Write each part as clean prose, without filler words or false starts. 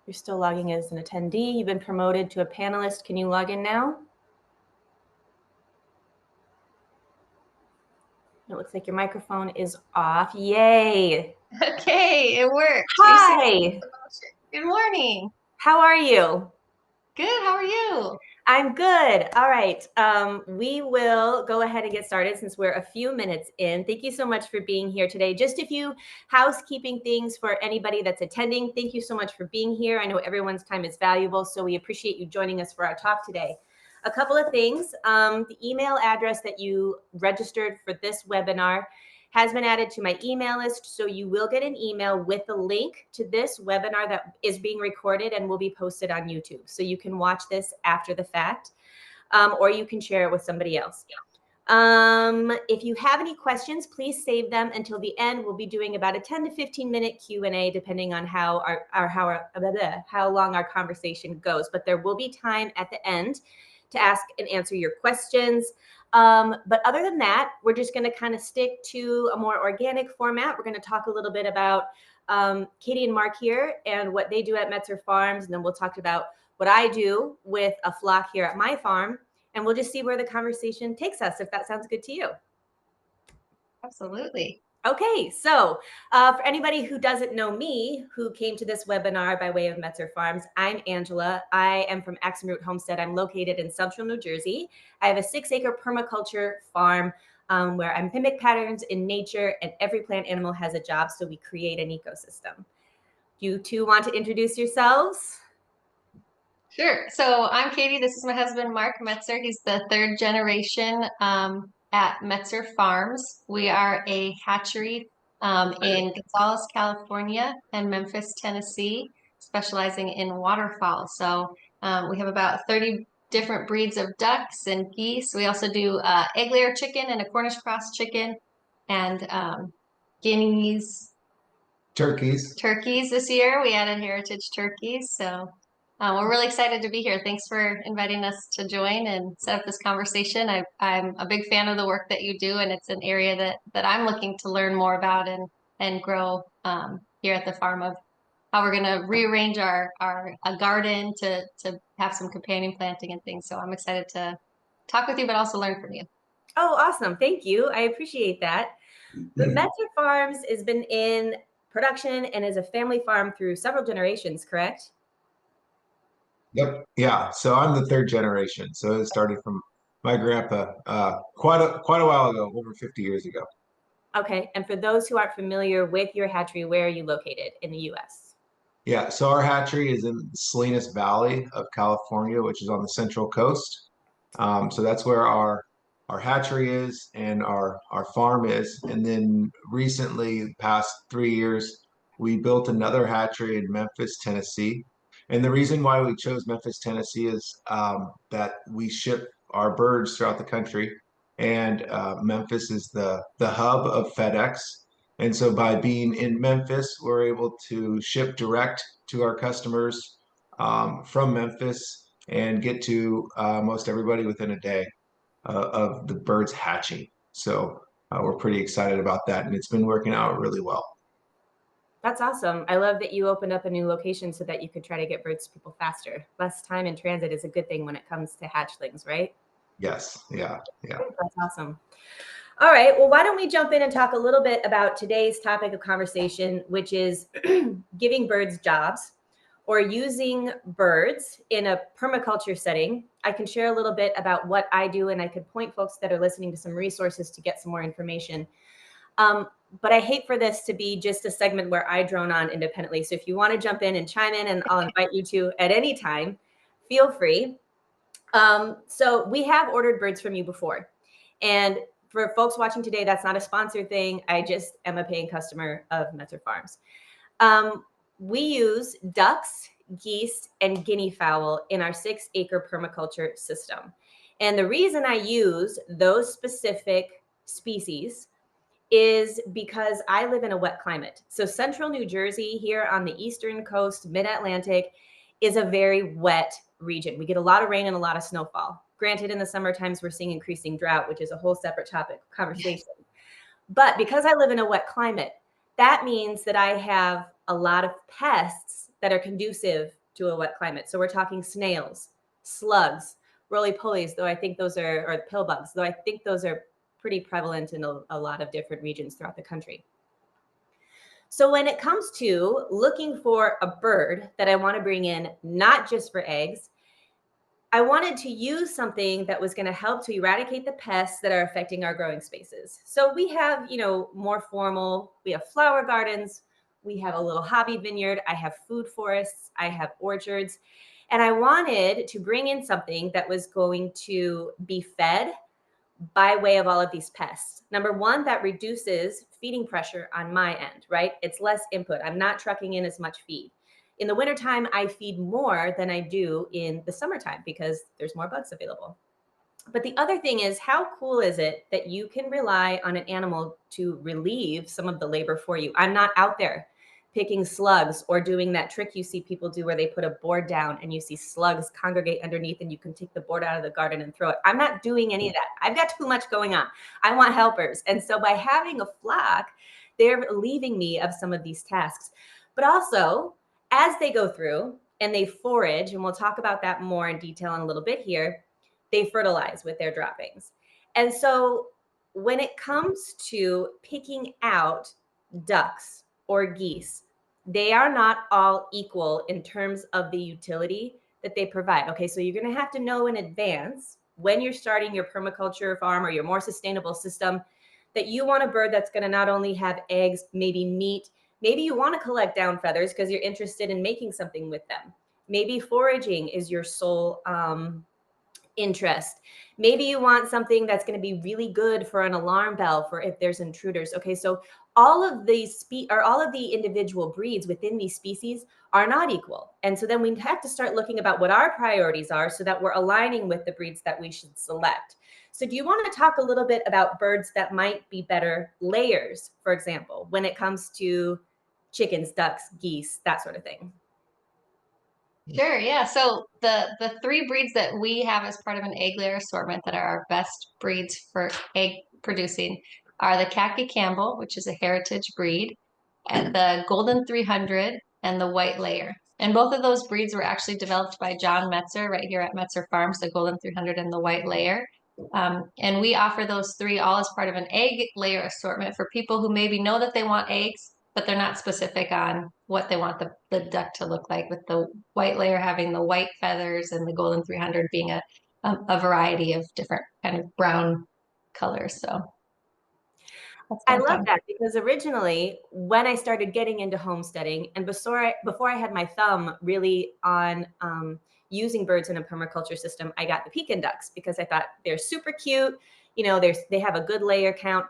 You're still logging as an attendee. You've been promoted to a panelist. Can you log in now? It looks like your microphone is off. Yay. Okay, it worked. Hi. Good morning. How are you? Good. How are you? I'm good. All right. We will go ahead and get started since we're a few minutes in. Thank you so much for being here today. Just a few housekeeping things for anybody that's attending. Thank you so much for being here. I know everyone's time is valuable, so we appreciate you joining us for our talk today. A couple of things. The email address that you registered for this webinar has been added to my email list. So you will get an email with the link to this webinar that is being recorded and will be posted on YouTube. So you can watch this after the fact, or you can share it with somebody else. If you have any questions, please save them until the end. We'll be doing about a 10 to 15 minute Q&A depending on how long our conversation goes. But there will be time at the end to ask and answer your questions. But other than that, we're just going to kind of stick to a more organic format. We're going to talk a little bit about Katy and Marc here and what they do at Metzer Farms. And then we'll talk about what I do with a flock here at my farm. And we'll just see where the conversation takes us, if that sounds good to you. Absolutely. Okay, so for anybody who doesn't know me, who came to this webinar by way of Metzer Farms, I'm Angela. I am from Axe Root Homestead. I'm located in central New Jersey. I have a 6-acre permaculture farm where I mimic patterns in nature, and every plant animal has a job, so we create an ecosystem. You two want to introduce yourselves? Sure. So I'm Katy. This is my husband, Marc Metzer. He's the third generation at Metzer Farms. We are a hatchery in Gonzales, California, and Memphis, Tennessee, specializing in waterfowl. So we have about 30 different breeds of ducks and geese. We also do egg layer chicken and a Cornish cross chicken and guineas. Turkeys. Turkeys this year. We added heritage turkeys. So we're really excited to be here. Thanks for inviting us to join and set up this conversation. I'm a big fan of the work that you do, and it's an area that I'm looking to learn more about and grow here at the farm, of how we're going to rearrange our garden to have some companion planting and things. So I'm excited to talk with you, but also learn from you. Oh, awesome. Thank you. I appreciate that. The Metzer Farms has been in production and is a family farm through several generations, correct? Yep. Yeah. So I'm the third generation. So it started from my grandpa quite a while ago, over 50 years ago. Okay. And for those who aren't familiar with your hatchery, where are you located in the U.S.? Yeah. So our hatchery is in the Salinas Valley of California, which is on the Central Coast. So that's where our hatchery is and our farm is. And then recently, past 3 years, we built another hatchery in Memphis, Tennessee. And the reason why we chose Memphis, Tennessee is that we ship our birds throughout the country, and Memphis is the hub of FedEx. And so by being in Memphis, we're able to ship direct to our customers from Memphis and get to most everybody within a day of the birds hatching. So we're pretty excited about that, and it's been working out really well. That's awesome. I love that you opened up a new location so that you could try to get birds to people faster. Less time in transit is a good thing when it comes to hatchlings, right? Yes. Yeah. Yeah. That's awesome. All right. Well, why don't we jump in and talk a little bit about today's topic of conversation, which is giving birds jobs or using birds in a permaculture setting. I can share a little bit about what I do, and I could point folks that are listening to some resources to get some more information. But I hate for this to be just a segment where I drone on independently. So if you want to jump in and chime in, and I'll invite you to at any time, feel free. So we have ordered birds from you before. And for folks watching today, that's not a sponsored thing. I just am a paying customer of Metzer Farms. We use ducks, geese, and guinea fowl in our 6-acre permaculture system. And the reason I use those specific species is because I live in a wet climate. So central New Jersey here on the eastern coast, mid-Atlantic, is a very wet region. We get a lot of rain and a lot of snowfall. Granted, in the summer times, we're seeing increasing drought, which is a whole separate topic conversation. But because I live in a wet climate, that means that I have a lot of pests that are conducive to a wet climate. So we're talking snails, slugs, roly-polies, though I think those are, or pill bugs, though I think those are pretty prevalent in a lot of different regions throughout the country. So when it comes to looking for a bird that I want to bring in, not just for eggs, I wanted to use something that was going to help to eradicate the pests that are affecting our growing spaces. So we have, more formal, we have flower gardens, we have a little hobby vineyard, I have food forests, I have orchards, and I wanted to bring in something that was going to be fed by way of all of these pests. Number one, that reduces feeding pressure on my end, right? It's less input. I'm not trucking in as much feed. In the wintertime, I feed more than I do in the summertime because there's more bugs available. But the other thing is, how cool is it that you can rely on an animal to relieve some of the labor for you? I'm not out there picking slugs or doing that trick you see people do where they put a board down and you see slugs congregate underneath and you can take the board out of the garden and throw it. I'm not doing any of that. I've got too much going on. I want helpers. And so by having a flock, they're relieving me of some of these tasks. But also, as they go through and they forage, and we'll talk about that more in detail in a little bit here, they fertilize with their droppings. And so when it comes to picking out ducks or geese, they are not all equal in terms of the utility that they provide. Okay, so you're going to have to know in advance when you're starting your permaculture farm or your more sustainable system that you want a bird that's going to not only have eggs, maybe meat, maybe you want to collect down feathers because you're interested in making something with them. Maybe foraging is your sole interest. Maybe you want something that's going to be really good for an alarm bell for if there's intruders. Okay, so all of these all of the individual breeds within these species are not equal. And so then we have to start looking about what our priorities are so that we're aligning with the breeds that we should select. So do you want to talk a little bit about birds that might be better layers, for example, when it comes to chickens, ducks, geese, that sort of thing? Sure, yeah. So the three breeds that we have as part of an egg layer assortment that are our best breeds for egg producing are the Khaki Campbell, which is a heritage breed, and the Golden 300 and the White Layer. And both of those breeds were actually developed by John Metzer right here at Metzer Farms, the Golden 300 and the White Layer. And we offer those three all as part of an egg layer assortment for people who maybe know that they want eggs, but they're not specific on what they want the duck to look like, with the White Layer having the white feathers and the Golden 300 being a variety of different kind of brown colors. So I love that because originally when I started getting into homesteading and before I had my thumb really on using birds in a permaculture system, I got the Pekin ducks because I thought they're super cute. They have a good layer count.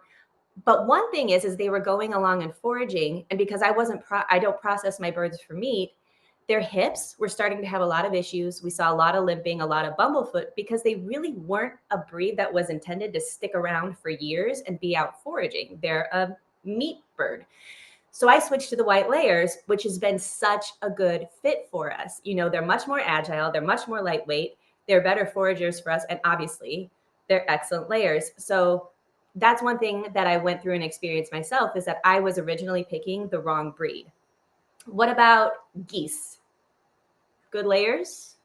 But one thing is they were going along and foraging, and because I don't process my birds for meat, their hips were starting to have a lot of issues. We saw a lot of limping, a lot of bumblefoot, because they really weren't a breed that was intended to stick around for years and be out foraging. They're a meat bird. So I switched to the white layers, which has been such a good fit for us. They're much more agile. They're much more lightweight. They're better foragers for us. And obviously they're excellent layers. So that's one thing that I went through and experienced myself, is that I was originally picking the wrong breed. What about geese? Good layers?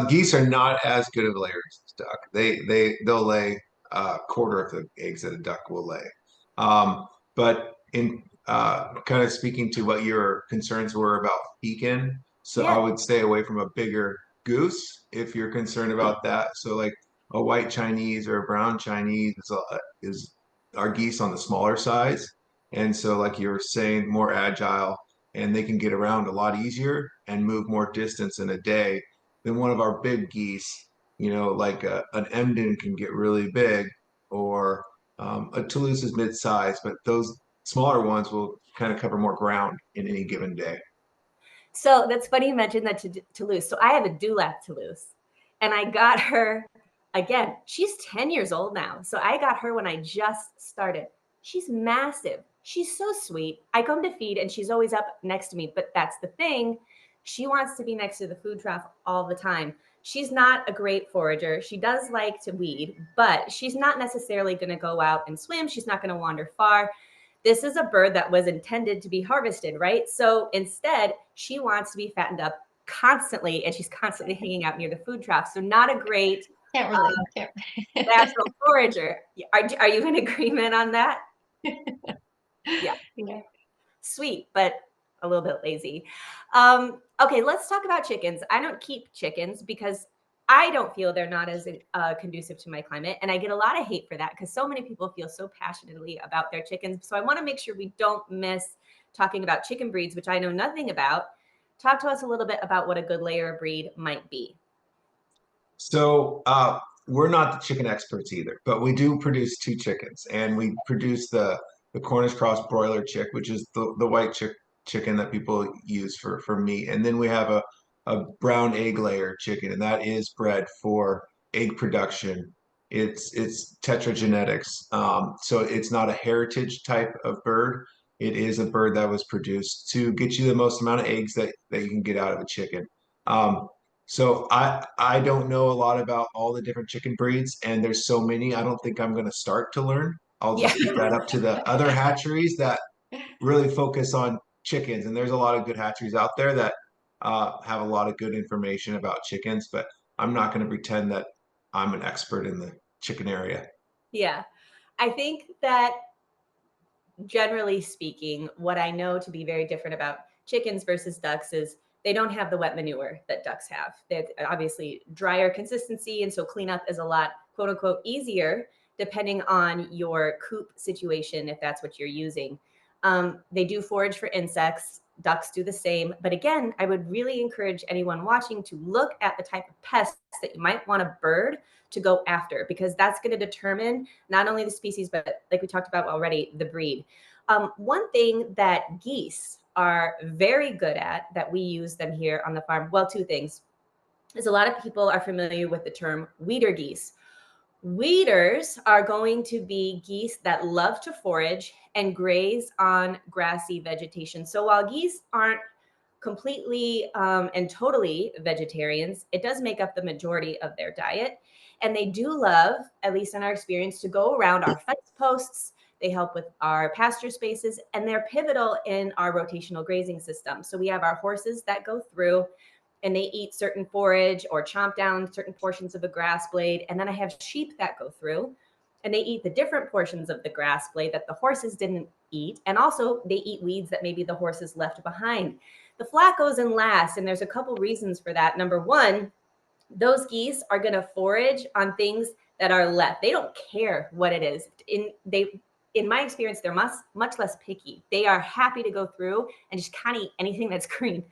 Geese are not as good of layers as duck. They'll lay a quarter of the eggs that a duck will lay. But in kind of speaking to what your concerns were about pekin, so Yeah. I would stay away from a bigger goose if you're concerned about that. So like a white Chinese or a brown Chinese is our geese on the smaller size, and so like you were saying, more agile, and they can get around a lot easier and move more distance in a day than one of our big geese. Like an Emden can get really big, or a Toulouse is mid-size, but those smaller ones will kind of cover more ground in any given day. So that's funny you mentioned that Toulouse. So I have a dewlap Toulouse, and I got her again. She's 10 years old now. So I got her when I just started. She's massive. She's so sweet. I come to feed and she's always up next to me. But that's the thing. She wants to be next to the food trough all the time. She's not a great forager. She does like to weed, but she's not necessarily going to go out and swim. She's not going to wander far. this is a bird that was intended to be harvested, right? So instead, she wants to be fattened up constantly, and she's constantly hanging out near the food trough. So not a great Can't relate. natural forager. Are you in agreement on that? Yeah. Yeah. Sweet, but a little bit lazy. Okay, let's talk about chickens. I don't keep chickens because I don't feel they're not as conducive to my climate. And I get a lot of hate for that because so many people feel so passionately about their chickens. So I want to make sure we don't miss talking about chicken breeds, which I know nothing about. Talk to us a little bit about what a good layer breed might be. So we're not the chicken experts either, but we do produce two chickens, and we produce the Cornish cross broiler chick, which is the white chicken that people use for meat, and then we have a brown egg layer chicken, and that is bred for egg production. It's tetragenetics, so it's not a heritage type of bird. It is a bird that was produced to get you the most amount of eggs that you can get out of a chicken. So I don't know a lot about all the different chicken breeds, and there's so many. I don't think I'm going to start to learn. I'll just leave that up to the other hatcheries that really focus on chickens. And there's a lot of good hatcheries out there that have a lot of good information about chickens, but I'm not going to pretend that I'm an expert in the chicken area. Yeah, I think that generally speaking, what I know to be very different about chickens versus ducks is they don't have the wet manure that ducks have. They obviously drier consistency, and so cleanup is a lot, quote unquote, easier depending on your coop situation, if that's what you're using. They do forage for insects. Ducks do the same. But again, I would really encourage anyone watching to look at the type of pests that you might want a bird to go after, because that's going to determine not only the species, but like we talked about already, the breed. One thing that geese are very good at, that we use them here on the farm, well, two things, is a lot of people are familiar with the term weeder geese. Weeders are going to be geese that love to forage and graze on grassy vegetation. So while geese aren't completely and totally vegetarians, it does make up the majority of their diet. And they do love, at least in our experience, to go around our fence posts. They help with our pasture spaces, and they're pivotal in our rotational grazing system. So we have our horses that go through and they eat certain forage or chomp down certain portions of a grass blade. And then I have sheep that go through and they eat the different portions of the grass blade that the horses didn't eat. And also they eat weeds that maybe the horses left behind. The flat goes in last, and there's a couple reasons for that. Number one, those geese are going to forage on things that are left. They don't care what it is. In my experience, they're much less picky. They are happy to go through and just kind of eat anything that's green.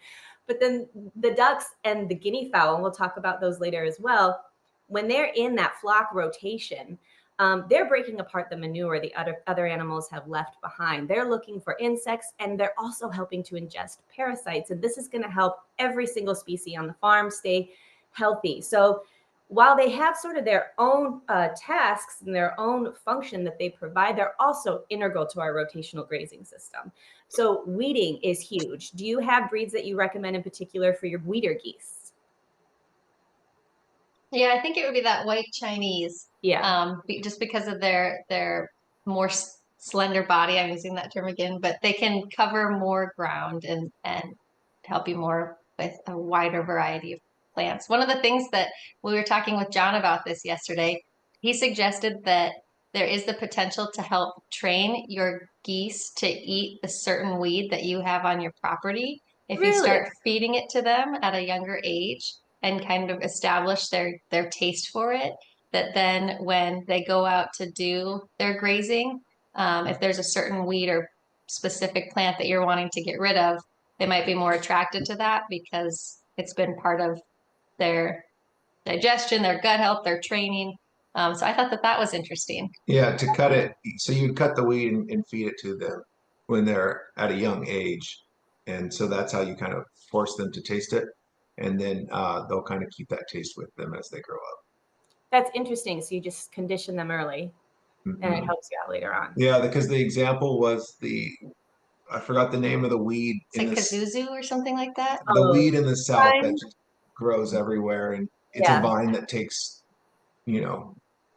But then the ducks and the guinea fowl, and we'll talk about those later as well, when they're in that flock rotation, they're breaking apart the manure the other animals have left behind. They're looking for insects, and they're also helping to ingest parasites. And this is going to help every single species on the farm stay healthy. So while they have sort of their own tasks and their own function that they provide, they're also integral to our rotational grazing system. So weeding is huge. Do you have breeds that you recommend in particular for your weeder geese? Yeah, I think it would be that white Chinese. Yeah. Just because of their more slender body. I'm using that term again, but they can cover more ground and help you more with a wider variety of plants. One of the things that we were talking with John about this yesterday, he suggested that there is the potential to help train your geese to eat a certain weed that you have on your property if you Really? start feeding it to them at a younger age and kind of establish their taste for it, that then when they go out to do their grazing, if there's a certain weed or specific plant that you're wanting to get rid of, they might be more attracted to that because it's been part of their digestion, their gut health, their training. So I thought that that was interesting. Yeah, to cut it, so you'd cut the weed and feed it to them when they're at a young age. And so that's how you kind of force them to taste it. And then they'll kind of keep that taste with them as they grow up. That's interesting. So you just condition them early and it helps you out later on. Yeah, because the example was I forgot the name of the weed It's like kazuzu or something like that. the weed in the South that Vine? just grows everywhere. And it's a Yeah. vine that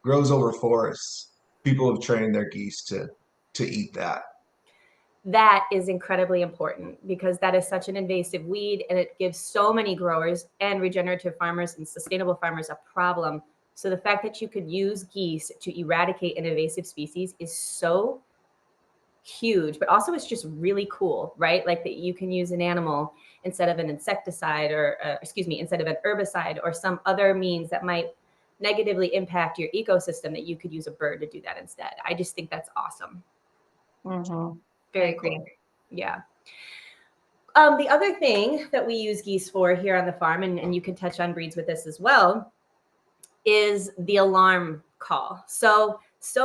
grows over forests. People have trained their geese to eat that. that is incredibly important because that is such an invasive weed and it gives so many growers and regenerative farmers and sustainable farmers a problem. So the fact that you could use geese to eradicate an invasive species is so huge, but also it's just really cool, right? Like that you can use an animal instead of an insecticide or instead of an herbicide or some other means that might negatively impact your ecosystem, that you could use a bird to do that instead. I just think that's awesome. Mm-hmm. Very cool. Yeah. The other thing that we use geese for here on the farm, and you can touch on breeds with this as well, is the alarm call. So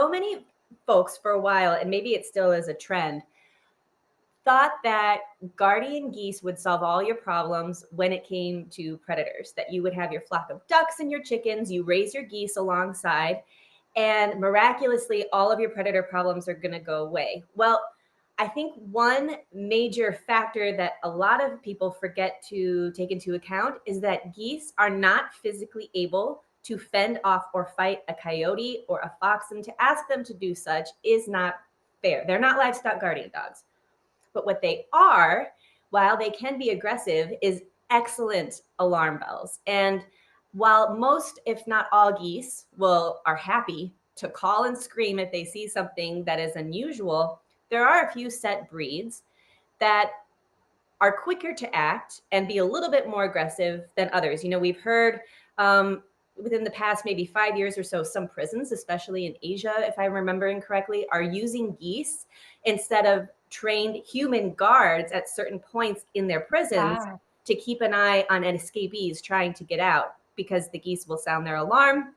many folks for a while, and maybe it still is a trend, thought that guardian geese would solve all your problems when it came to predators, that you would have your flock of ducks and your chickens, you raise your geese alongside, and miraculously all of your predator problems are going to go away. Well, I think one major factor that a lot of people forget to take into account is that geese are not physically able to fend off or fight a coyote or a fox, and to ask them to do such is not fair. They're not livestock guardian dogs. But what they are, while they can be aggressive, is excellent alarm bells. And while most, if not all geese are happy to call and scream if they see something that is unusual, there are a few set breeds that are quicker to act and be a little bit more aggressive than others. You know, we've heard within the past maybe 5 years or so, some prisons, especially in Asia, if I'm remembering correctly, are using geese instead of trained human guards at certain points in their prisons to keep an eye on escapees trying to get out, because the geese will sound their alarm.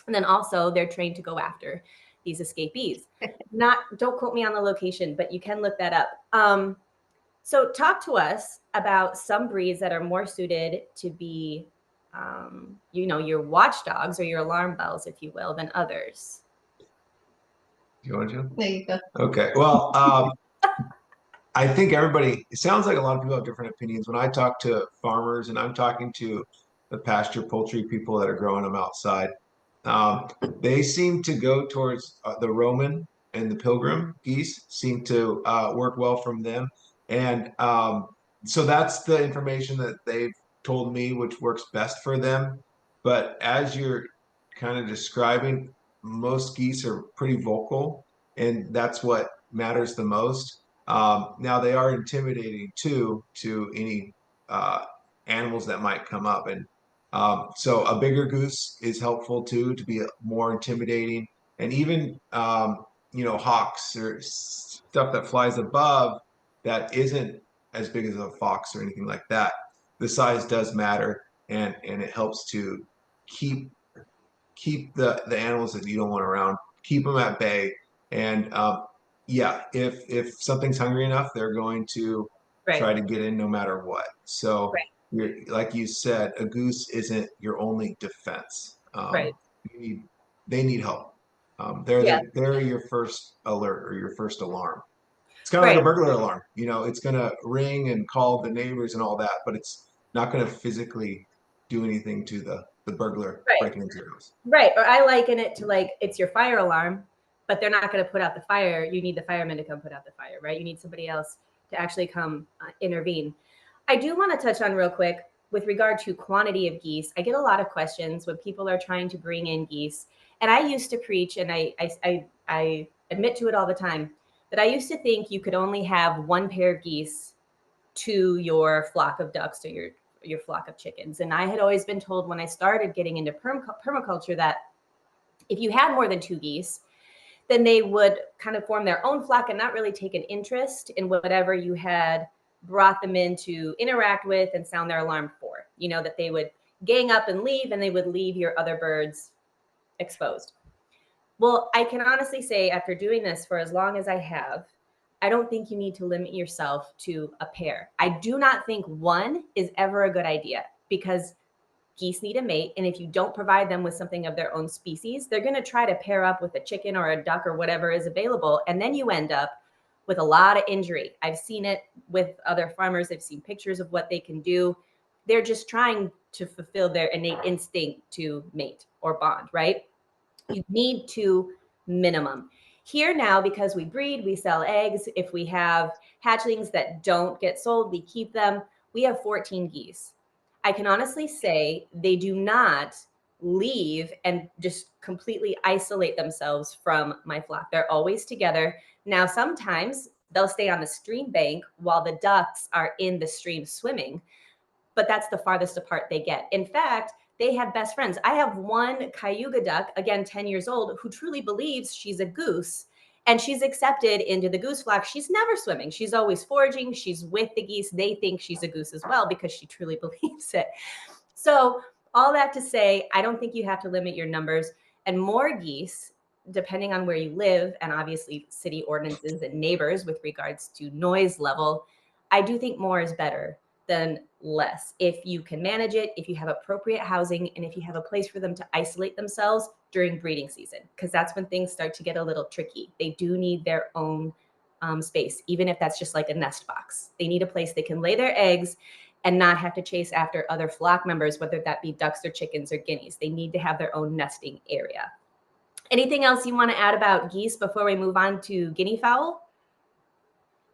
And then also they're trained to go after these escapees. Don't quote me on the location, but you can look that up. So talk to us about some breeds that are more suited to be, your watchdogs or your alarm bells, if you will, than others. You want to? There you go. Okay. Well, I think it sounds like a lot of people have different opinions. When I talk to farmers and I'm talking to the pasture poultry people that are growing them outside, they seem to go towards the Roman and the Pilgrim geese seem to work well from them. And so that's the information that they've told me, which works best for them. But as you're kind of describing, most geese are pretty vocal, and that's what matters the most. Now they are intimidating too to any animals that might come up, and so a bigger goose is helpful too, to be more intimidating, and even hawks or stuff that flies above that isn't as big as a fox or anything like that. The size does matter, and it helps to keep the animals that you don't want around, keep them at bay, and yeah, if something's hungry enough, they're going to try to get in no matter what. So like you said, a goose isn't your only defense. They need help. They're your first alert or your first alarm. It's kind of like a burglar alarm. It's going to ring and call the neighbors and all that, but it's not going to physically do anything to the burglar breaking into your house. Right. Or I liken it to like it's your fire alarm, but they're not going to put out the fire. You need the firemen to come put out the fire, right? You need somebody else to actually come intervene. I do want to touch on real quick with regard to quantity of geese. I get a lot of questions when people are trying to bring in geese. And I used to preach, and I admit to it all the time, that I used to think you could only have one pair of geese to your flock of ducks or your flock of chickens. And I had always been told when I started getting into permaculture that if you had more than 2 geese, then they would kind of form their own flock and not really take an interest in whatever you had brought them in to interact with and sound their alarm for. That they would gang up and leave, and they would leave your other birds exposed. Well, I can honestly say, after doing this for as long as I have, I don't think you need to limit yourself to a pair. I do not think one is ever a good idea, because geese need a mate. And if you don't provide them with something of their own species, they're going to try to pair up with a chicken or a duck or whatever is available. And then you end up with a lot of injury. I've seen it with other farmers. I've seen pictures of what they can do. They're just trying to fulfill their innate instinct to mate or bond, right? You need to minimum. Here now, because we breed, we sell eggs. If we have hatchlings that don't get sold, we keep them. We have 14 geese. I can honestly say they do not leave and just completely isolate themselves from my flock. They're always together. Now, sometimes they'll stay on the stream bank while the ducks are in the stream swimming, but that's the farthest apart they get. In fact, they have best friends. I have one Cayuga duck, again, 10 years old, who truly believes she's a goose, and she's accepted into the goose flock. She's never swimming. She's always foraging. She's with the geese. They think she's a goose as well because she truly believes it. So all that to say, I don't think you have to limit your numbers, and more geese, depending on where you live, and obviously city ordinances and neighbors with regards to noise level, I do think more is better than less. If you can manage it, if you have appropriate housing, and if you have a place for them to isolate themselves during breeding season, because that's when things start to get a little tricky. They do need their own space, even if that's just like a nest box. They need a place they can lay their eggs and not have to chase after other flock members, whether that be ducks or chickens or guineas. They need to have their own nesting area. Anything else you want to add about geese before we move on to guinea fowl?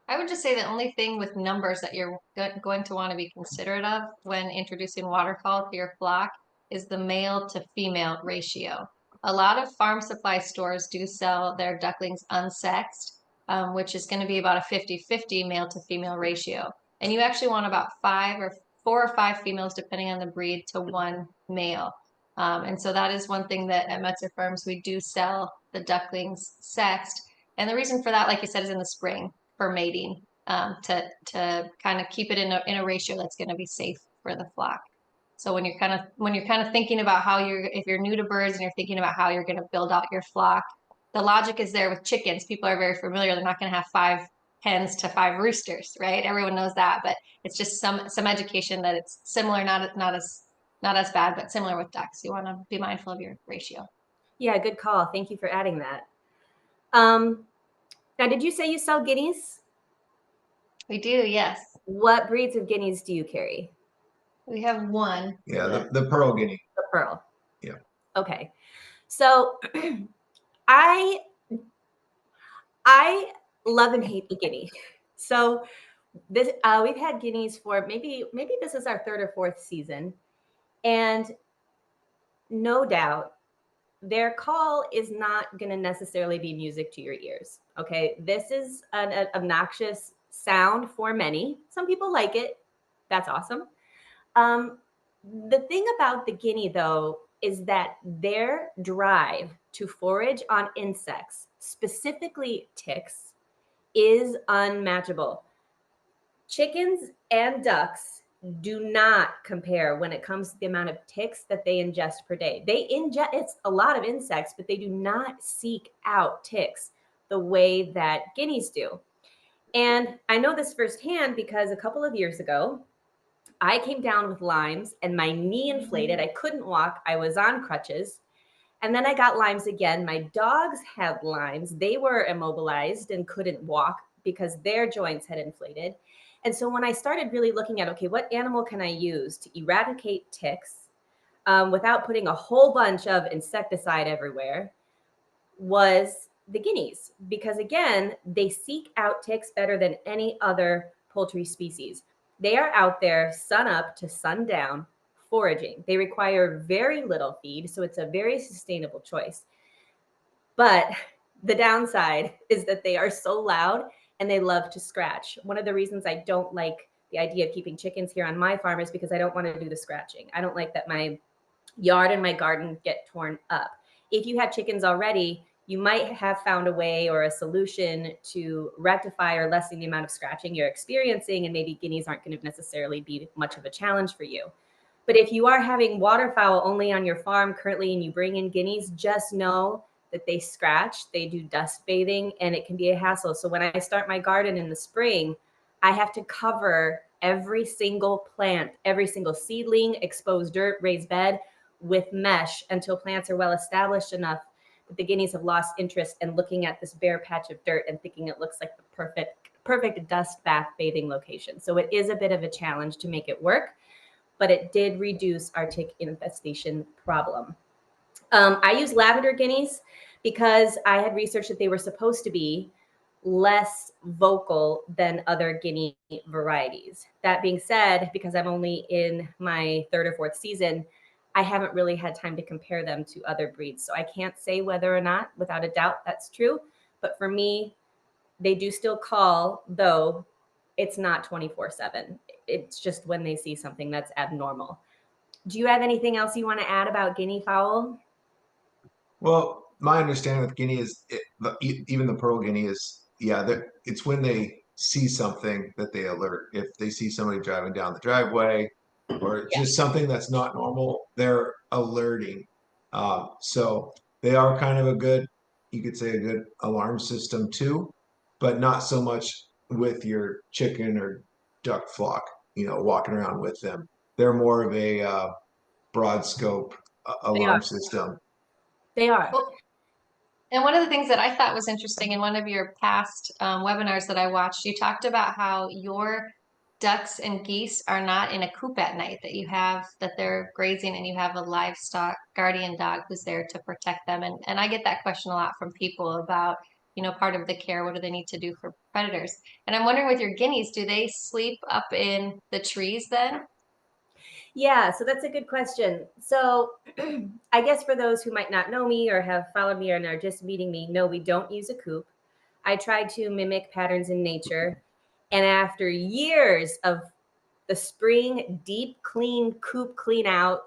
I would just say the only thing with numbers that you're going to want to be considerate of when introducing waterfowl to your flock is the male to female ratio. A lot of farm supply stores do sell their ducklings unsexed, which is going to be about a 50-50 male to female ratio. And you actually want about 4 or 5 females, depending on the breed, to 1 male. And so that is one thing that at Metzer Farms, we do sell the ducklings sexed. And the reason for that, like you said, is in the spring for mating, to kind of keep it in a ratio that's going to be safe for the flock. So when you're kind of thinking about if you're new to birds and you're thinking about how you're going to build out your flock, the logic is there with chickens. People are very familiar. They're not going to have 5 hens to 5 roosters, right? Everyone knows that, but it's just some education that it's similar, not as bad, but similar with ducks. You want to be mindful of your ratio. Yeah, good call. Thank you for adding that. Now, did you say you sell guineas? We do, yes. What breeds of guineas do you carry? We have one. Yeah, the pearl guinea. The pearl. Yeah. Okay. So I love and hate the guinea. So this we've had guineas for maybe this is our 3rd or 4th season, and no doubt their call is not going to necessarily be music to your ears. Okay, this is an obnoxious sound for many. Some people like it. That's awesome. The thing about the guinea, though, is that their drive to forage on insects, specifically ticks, is unmatchable. Chickens and ducks do not compare when it comes to the amount of ticks that they ingest per day. They ingest, it's a lot of insects, but they do not seek out ticks the way that guineas do. And I know this firsthand because a couple of years ago, I came down with Lyme's and my knee inflated. I couldn't walk. I was on crutches. And then I got Lyme's again. My dogs had Lyme's. They were immobilized and couldn't walk because their joints had inflated. And so when I started really looking at, okay, what animal can I use to eradicate ticks without putting a whole bunch of insecticide everywhere, was the guineas. Because again, they seek out ticks better than any other poultry species. They are out there sun up to sun down foraging. They require very little feed, so it's a very sustainable choice. But the downside is that they are so loud and they love to scratch. One of the reasons I don't like the idea of keeping chickens here on my farm is because I don't want to do the scratching. I don't like that my yard and my garden get torn up. If you have chickens already, you might have found a way or a solution to rectify or lessen the amount of scratching you're experiencing, and maybe guineas aren't going to necessarily be much of a challenge for you. But if you are having waterfowl only on your farm currently and you bring in guineas, just know that they scratch, they do dust bathing, and it can be a hassle. So when I start my garden in the spring, I have to cover every single plant, every single seedling, exposed dirt, raised bed with mesh until plants are well established enough that the guineas have lost interest in looking at this bare patch of dirt and thinking it looks like the perfect dust bath bathing location. So it is a bit of a challenge to make it work, but it did reduce our tick infestation problem. I use lavender guineas because I had researched that they were supposed to be less vocal than other guinea varieties. That being said, because I'm only in my third or fourth season, I haven't really had time to compare them to other breeds. So I can't say whether or not, without a doubt, that's true. But for me, they do still call, though it's not 24/7. It's just when they see something that's abnormal. Do you have anything else you want to add about guinea fowl? Well, my understanding with Guinea is even the pearl Guinea is, yeah, it's when they see something that they alert. If they see somebody driving down the driveway or Yeah. just something that's not normal, they're alerting. So they are kind of a good, you could say a good alarm system too, but not so much with your chicken or duck flock, walking around with them. They're more of a broad scope They are. alarm system. They are. Well, and one of the things that I thought was interesting in one of your past webinars that I watched, you talked about how your ducks and geese are not in a coop at night, that they're grazing and you have a livestock guardian dog who's there to protect them. And I get that question a lot from people about, part of the care, what do they need to do for predators? And I'm wondering with your guineas, do they sleep up in the trees then? Yeah, so that's a good question. So I guess for those who might not know me or have followed me and are just meeting me, no, we don't use a coop. I tried to mimic patterns in nature. And after years of the spring deep clean coop clean out,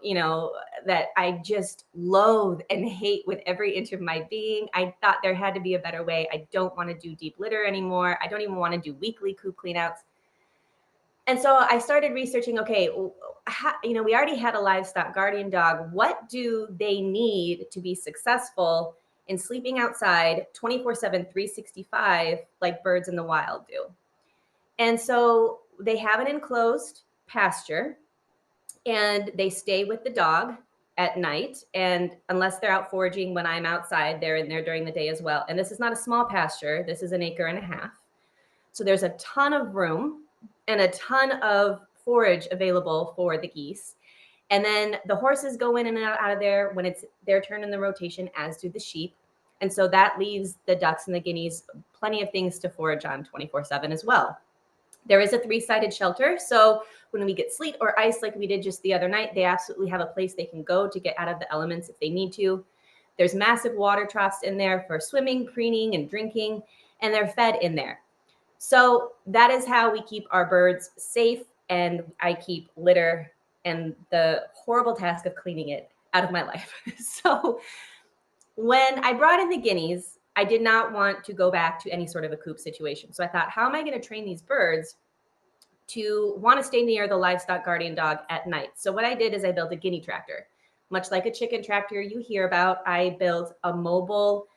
that I just loathe and hate with every inch of my being, I thought there had to be a better way. I don't want to do deep litter anymore. I don't even want to do weekly coop clean outs. And so I started researching, okay, we already had a livestock guardian dog. What do they need to be successful in sleeping outside 24/7, 365, like birds in the wild do? And so they have an enclosed pasture and they stay with the dog at night. And unless they're out foraging when I'm outside, they're in there during the day as well. And this is not a small pasture. This is an acre and a half. So there's a ton of room and a ton of forage available for the geese. And then the horses go in and out of there when it's their turn in the rotation, as do the sheep. And so that leaves the ducks and the guineas plenty of things to forage on 24/7 as well. There is a 3-sided shelter. So when we get sleet or ice like we did just the other night, they absolutely have a place they can go to get out of the elements if they need to. There's massive water troughs in there for swimming, preening, and drinking, and they're fed in there. So that is how we keep our birds safe, and I keep litter and the horrible task of cleaning it out of my life. So when I brought in the guineas, I did not want to go back to any sort of a coop situation. So I thought, how am I going to train these birds to want to stay near the livestock guardian dog at night? So what I did is I built a guinea tractor. Much like a chicken tractor you hear about, I built a mobile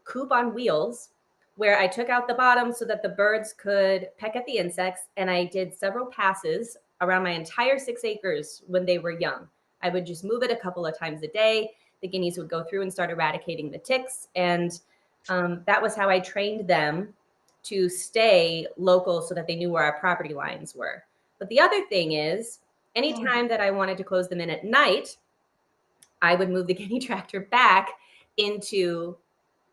coop on wheels where I took out the bottom so that the birds could peck at the insects. And I did several passes around my entire 6 acres when they were young. I would just move it a couple of times a day. The guineas would go through and start eradicating the ticks. And that was how I trained them to stay local so that they knew where our property lines were. But the other thing is, anytime that I wanted to close them in at night, I would move the guinea tractor back into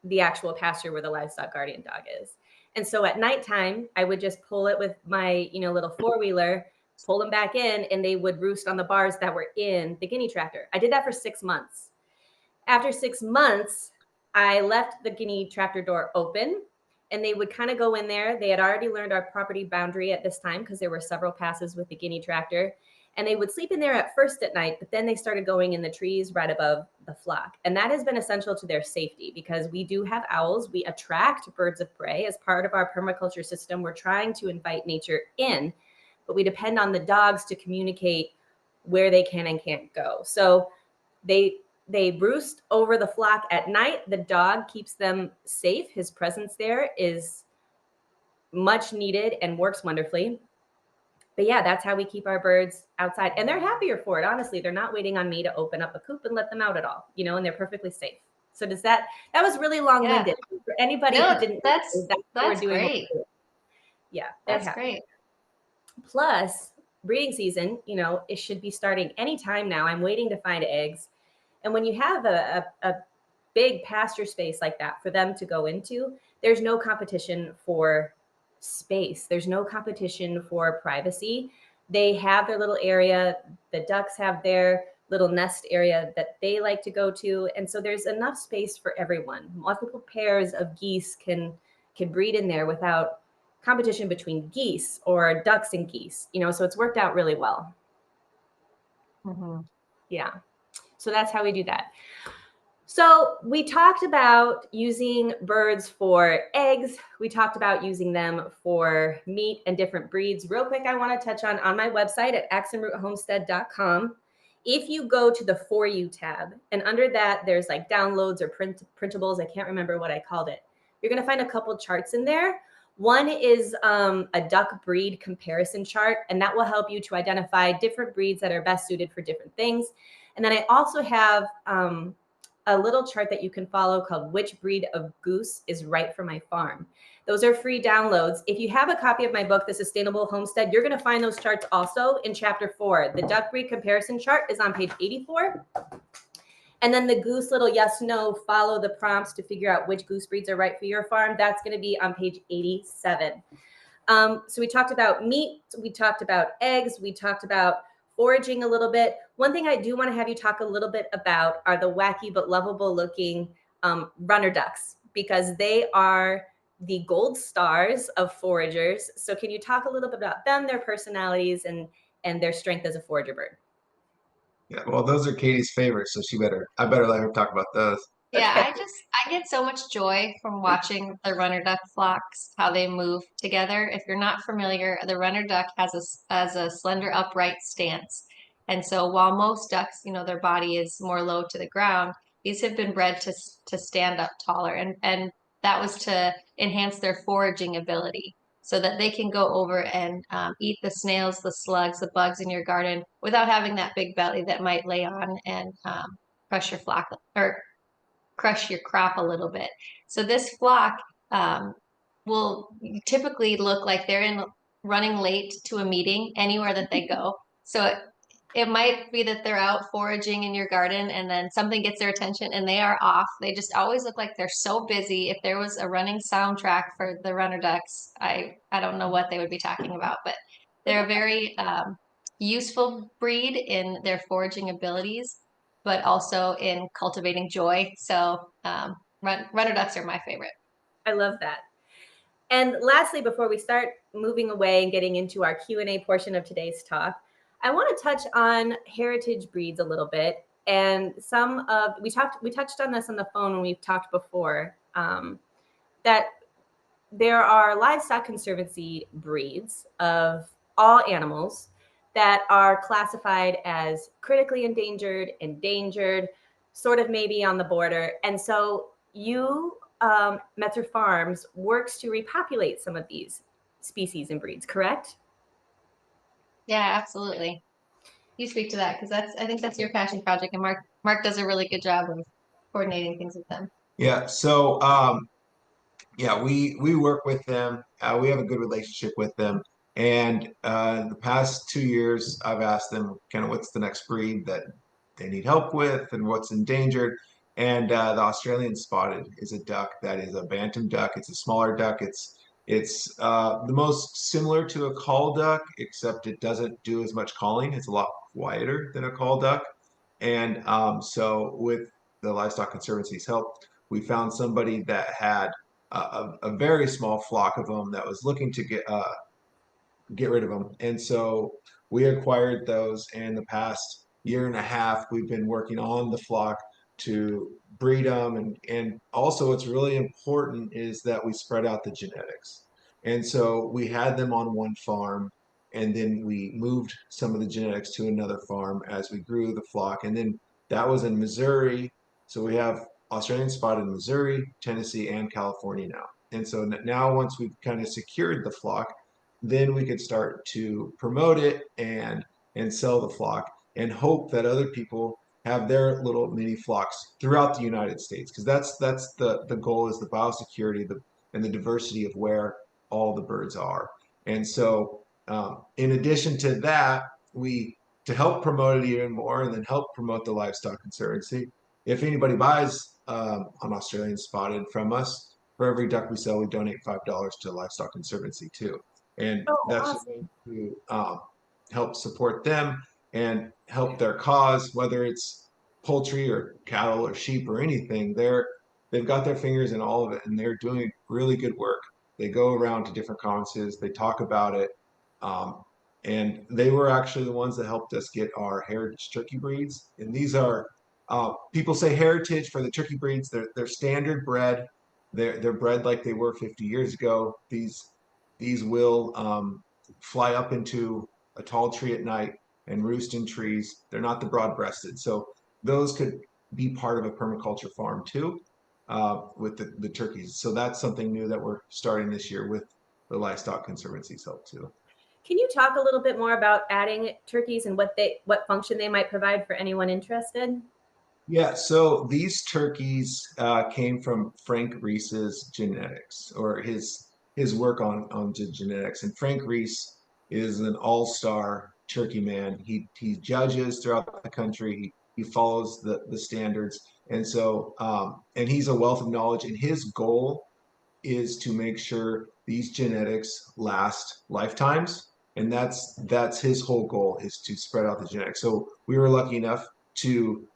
the actual pasture where the livestock guardian dog is. And so at nighttime, I would just pull it with my, little 4-wheeler, pull them back in, and they would roost on the bars that were in the guinea tractor. I did that for 6 months. After 6 months, I left the guinea tractor door open, and they would kind of go in there. They had already learned our property boundary at this time because there were several passes with the guinea tractor. And they would sleep in there at first at night, but then they started going in the trees right above the flock. And that has been essential to their safety because we do have owls. We attract birds of prey as part of our permaculture system. We're trying to invite nature in, but we depend on the dogs to communicate where they can and can't go. So they roost over the flock at night. The dog keeps them safe. His presence there is much needed and works wonderfully. But yeah, that's how we keep our birds outside. And they're happier for it. Honestly, they're not waiting on me to open up a coop and let them out at all, and they're perfectly safe. So that was really long-winded. Yeah. For anybody No, who didn't, that's what we're doing. great. Yeah, they're That's happy. great. Plus, breeding season, it should be starting anytime now. I'm waiting to find eggs. And when you have a big pasture space like that for them to go into, there's no competition for space. There's no competition for privacy. They have their little area. The ducks have their little nest area that they like to go to. And so there's enough space for everyone. Multiple pairs of geese can breed in there without competition between geese or ducks and geese, you know, so it's worked out really well. Yeah. So that's how we do that. So we talked about using birds for eggs. We talked about using them for meat and different breeds. Real quick, I want to touch on my website at axeroothomestead.com. If you go to the For You tab, and under that, there's like downloads or printables. I can't remember what I called it. You're going to find a couple charts in there. One is a duck breed comparison chart, and that will help you to identify different breeds that are best suited for different things. And then I also have a little chart that you can follow called Which Breed of Goose is Right for My Farm. Those are free downloads. If you have a copy of my book, The Sustainable Homestead, you're going to find those charts also in chapter 4. The duck breed comparison chart is on page 84. And then the goose little yes, no, follow the prompts to figure out which goose breeds are right for your farm. That's going to be on page 87. So we talked about meat. We talked about eggs. We talked about foraging a little bit. One thing I do want to have you talk a little bit about are the wacky but lovable looking runner ducks, because they are the gold stars of foragers. So can you talk a little bit about them, their personalities, and their strength as a forager bird? Yeah, well, those are Katie's favorites, so I better let her talk about those. Yeah, Okay. I get so much joy from watching the runner duck flocks, how they move together. If you're not familiar, the runner duck has a slender upright stance. And so while most ducks, you know, their body is more low to the ground, these have been bred to stand up taller. And that was to enhance their foraging ability so that they can go over and eat the snails, the slugs, the bugs in your garden without having that big belly that might lay on and crush your flock or crush your crop a little bit. So this flock will typically look like they're running late to a meeting anywhere that they go. So it might be that they're out foraging in your garden and then something gets their attention and they are off. They just always look like they're so busy. If there was a running soundtrack for the runner ducks, I don't know what they would be talking about, but they're a very useful breed in their foraging abilities, but also in cultivating joy. So runner ducks are my favorite. I love that. And lastly, before we start moving away and getting into our Q&A portion of today's talk, I want to touch on heritage breeds a little bit. And we touched on this on the phone when we've talked before, that there are livestock conservancy breeds of all animals that are classified as critically endangered, sort of maybe on the border. And so Metzer Farms works to repopulate some of these species and breeds, correct? Yeah, absolutely. You speak to that because I think that's your passion project, and Marc does a really good job of coordinating things with them. Yeah, so yeah, we work with them. We have a good relationship with them. And the past 2 years, I've asked them kind of what's the next breed that they need help with and what's endangered. And the Australian spotted is a duck that is a bantam duck. It's a smaller duck. It's the most similar to a call duck, except it doesn't do as much calling. It's a lot quieter than a call duck. And so with the Livestock Conservancy's help, we found somebody that had a very small flock of them that was looking to get rid of them. And so we acquired those. And the past year and a half, we've been working on the flock to breed them. And also what's really important is that we spread out the genetics. And so we had them on one farm, and then we moved some of the genetics to another farm as we grew the flock. And then that was in Missouri. So we have Australian spotted in Missouri, Tennessee, and California now. And so now once we've kind of secured the flock, then we could start to promote it and sell the flock and hope that other people have their little mini flocks throughout the United States, because that's the goal, is the biosecurity and the diversity of where all the birds are. And so in addition to that, to help promote it even more and then help promote the Livestock Conservancy, if anybody buys on Australian spotted from us. For every duck we sell, we donate $5 to Livestock Conservancy too. And Oh, that's just awesome. to help support them and help their cause, whether it's poultry or cattle or sheep or anything. They've got their fingers in all of it, and they're doing really good work. They go around to different conferences, they talk about it, and they were actually the ones that helped us get our heritage turkey breeds. And these are people say heritage for the turkey breeds. They're standard bred. They're bred like they were 50 years ago. These will fly up into a tall tree at night and roost in trees. They're not the broad-breasted, so those could be part of a permaculture farm too, with the turkeys. So that's something new that we're starting this year with the Livestock Conservancy's help too. Can you talk a little bit more about adding turkeys and what function they might provide for anyone interested? Yeah, so these turkeys came from Frank Reese's genetics, or his work on genetics. And Frank Reese is an all-star turkey man. He judges throughout the country. He follows the standards, and so and he's a wealth of knowledge. And his goal is to make sure these genetics last lifetimes. And that's his whole goal, is to spread out the genetics. So we were lucky enough to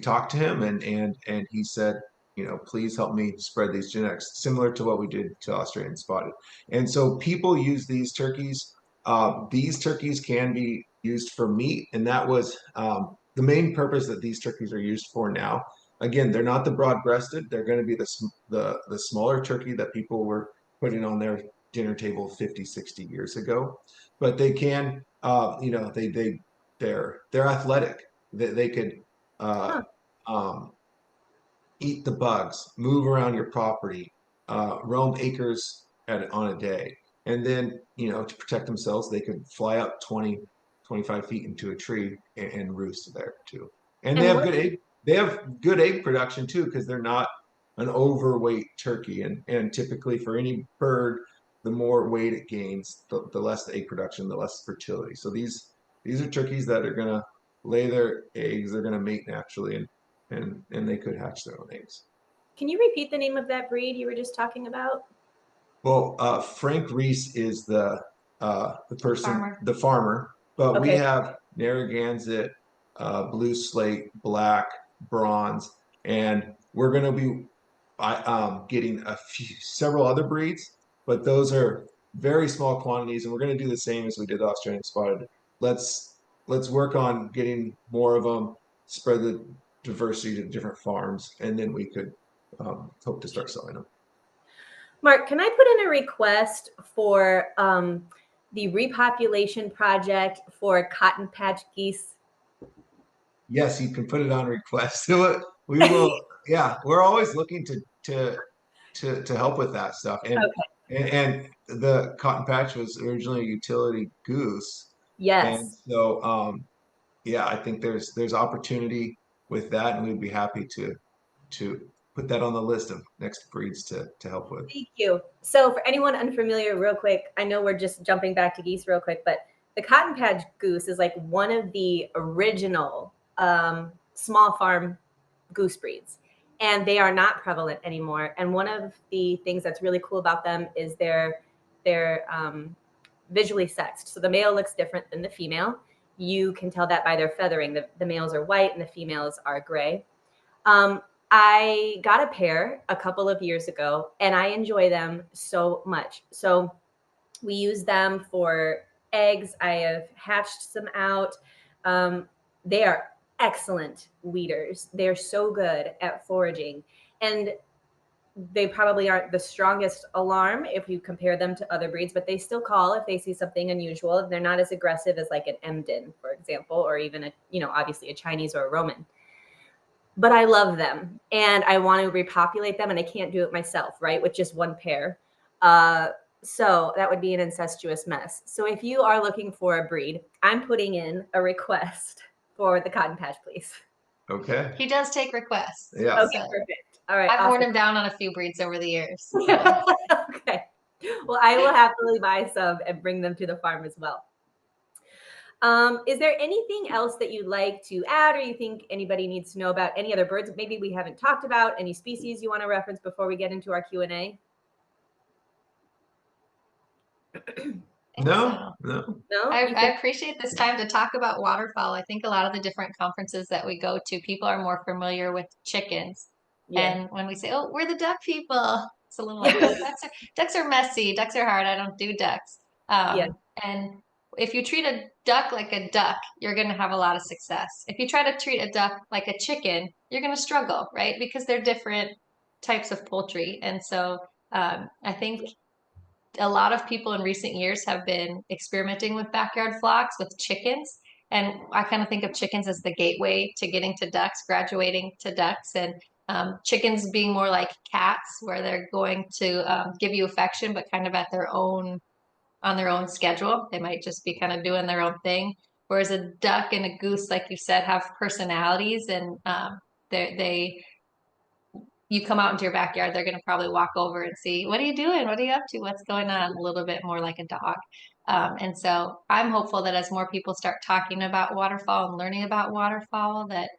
talk to him, and he said, please help me spread these genetics, similar to what we did to Australian spotted. And so people use these turkeys. These turkeys can be used for meat, and that was the main purpose that these turkeys are used for now. Again, they're not the broad-breasted. They're going to be the smaller turkey that people were putting on their dinner table 50, 60 years ago. But they can, they're athletic. They could Huh. um, eat the bugs, move around your property, roam acres on a day. And then, to protect themselves, they could fly up 20, 25 feet into a tree and roost there too. And they And have what good egg production too, because they're not an overweight turkey. And typically for any bird, the more weight it gains, the less the egg production, the less fertility. So these are turkeys that are gonna lay their eggs, they're gonna mate naturally, and they could hatch their own eggs. Can you repeat the name of that breed you were just talking about? Well, Frank Reese is Farmer. the farmer, but we Okay. have Narragansett, blue slate, black, bronze, and we're going to be getting several other breeds, but those are very small quantities, and we're going to do the same as we did Australian spotted. Let's work on getting more of them, spread the diversity to different farms, and then we could hope to start selling them. Marc, can I put in a request for the repopulation project for cotton patch geese? Yes, you can put it on request. We will. Yeah, we're always looking to help with that stuff. And the cotton patch was originally a utility goose, and Yes. so yeah, I think there's opportunity with that, and we'd be happy to put that on the list of next breeds to help with. Thank you. So for anyone unfamiliar, real quick, I know we're just jumping back to geese real quick, but the cotton patch goose is like one of the original small farm goose breeds, and they are not prevalent anymore. And one of the things that's really cool about them is they're visually sexed. So the male looks different than the female. You can tell that by their feathering. The males are white and the females are gray. I got a pair a couple of years ago, and I enjoy them so much. So we use them for eggs. I have hatched some out. They are excellent weeders. They're so good at foraging, and they probably aren't the strongest alarm if you compare them to other breeds, but they still call if they see something unusual. They're not as aggressive as like an Emden, for example, or even obviously a Chinese or a Roman. But I love them, and I want to repopulate them, and I can't do it myself, right, with just one pair. So that would be an incestuous mess. So if you are looking for a breed, I'm putting in a request for the cotton patch, please. Okay. He does take requests. Yeah. Okay, perfect. All right. I've awesome. worn him down on a few breeds over the years. Okay. Well, I will happily buy some and bring them to the farm as well. Is there anything else that you'd like to add, or you think anybody needs to know about any other birds maybe we haven't talked about, any species you want to reference before we get into our Q&A? No. No, I appreciate this time to talk about waterfowl. I think a lot of the different conferences that we go to, people are more familiar with chickens. Yeah. And when we say, oh, we're the duck people, it's a little like, oh, ducks are messy, ducks are hard, I don't do ducks. Yeah. And if you treat a duck like a duck, you're going to have a lot of success. If you try to treat a duck like a chicken, you're going to struggle, right? Because they're different types of poultry. And so I think a lot of people in recent years have been experimenting with backyard flocks with chickens. And I kind of think of chickens as the gateway to getting to ducks, graduating to ducks, and chickens being more like cats, where they're going to give you affection, but kind of at their own, on their own schedule. They might just be kind of doing their own thing. Whereas a duck and a goose, like you said, have personalities, and they you come out into your backyard, they're going to probably walk over and see, what are you doing? What are you up to? What's going on? A little bit more like a dog. And so I'm hopeful that as more people start talking about waterfowl and learning about waterfowl, that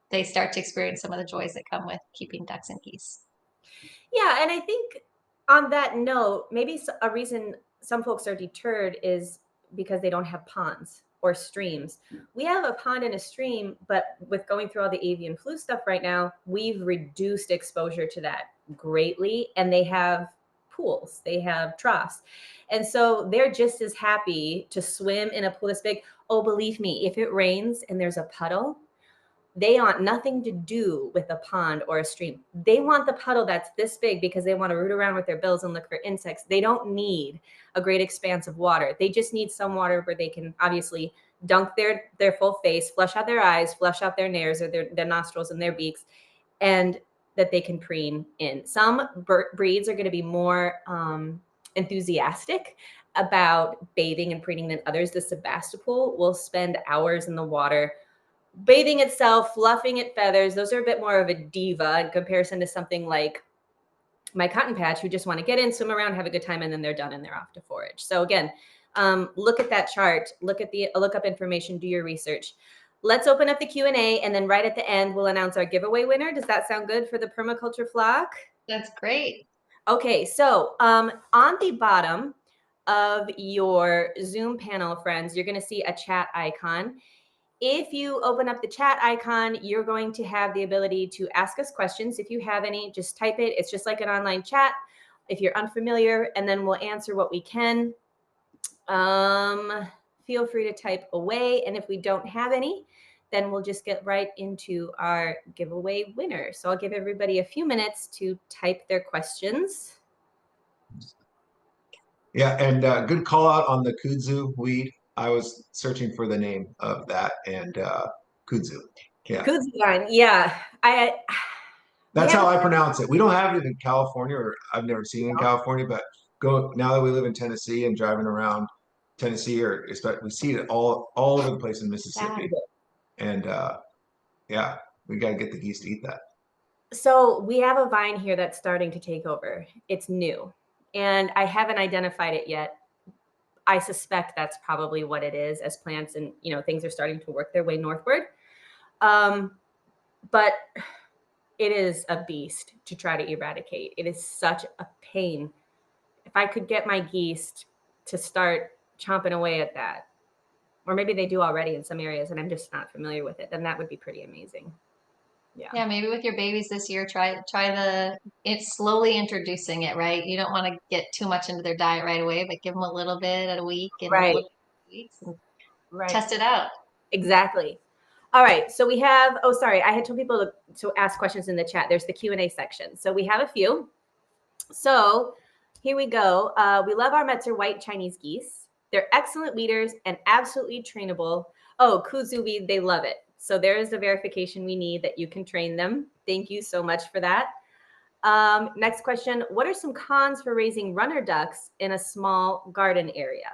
they start to experience some of the joys that come with keeping ducks and geese. Yeah, and I think on that note, maybe a reason some folks are deterred is because they don't have ponds or streams. We have a pond and a stream, but with going through all the avian flu stuff right now, we've reduced exposure to that greatly. And they have pools, they have troughs. And so they're just as happy to swim in a pool this big. Oh, believe me, if it rains and there's a puddle, they want nothing to do with a pond or a stream. They want the puddle that's this big because they want to root around with their bills and look for insects. They don't need a great expanse of water. They just need some water where they can obviously dunk their full face, flush out their eyes, flush out their nares or their nostrils and their beaks, and that they can preen in. Some breeds are going to be more enthusiastic about bathing and preening than others. The Sebastopol will spend hours in the water bathing itself, fluffing its feathers. Those are a bit more of a diva in comparison to something like my cotton patch, who just want to get in, swim around, have a good time, and then they're done and they're off to forage. So again, look at that chart, look up information, do your research. Let's open up the Q&A, and then right at the end, we'll announce our giveaway winner. Does that sound good for the permaculture flock? That's great. Okay, so on the bottom of your Zoom panel, friends, you're going to see a chat icon. If you open up the chat icon, you're going to have the ability to ask us questions. If you have any, just type it. It's just like an online chat if you're unfamiliar, and then we'll answer what we can. Feel free to type away. And if we don't have any, then we'll just get right into our giveaway winner. So I'll give everybody a few minutes to type their questions. Yeah, and good call out on the kudzu weed. I was searching for the name of that, and kudzu. Yeah, Kudzu vine. Yeah, that's how I pronounce it. We don't have it in California, or I've never seen it in California. But now that we live in Tennessee and driving around Tennessee, or we see it all over the place in Mississippi. And yeah, we got to get the geese to eat that. So we have a vine here that's starting to take over. It's new, and I haven't identified it yet. I suspect that's probably what it is, as plants and things are starting to work their way northward. But it is a beast to try to eradicate. It is such a pain. If I could get my geese to start chomping away at that, or maybe they do already in some areas and I'm just not familiar with it, then that would be pretty amazing. Yeah, maybe with your babies this year, try it's slowly introducing it, right? You don't want to get too much into their diet right away, but give them a little bit at a week and a little bit weeks and test it out. Exactly. All right. So we have, sorry, I had told people to ask questions in the chat. There's the Q&A section. So we have a few. So here we go. We love our Metzer white Chinese geese. They're excellent weeders and absolutely trainable. Oh, kudzu weed, they love it. So there is the verification we need that you can train them. Thank you so much for that. Next question. What are some cons for raising runner ducks in a small garden area?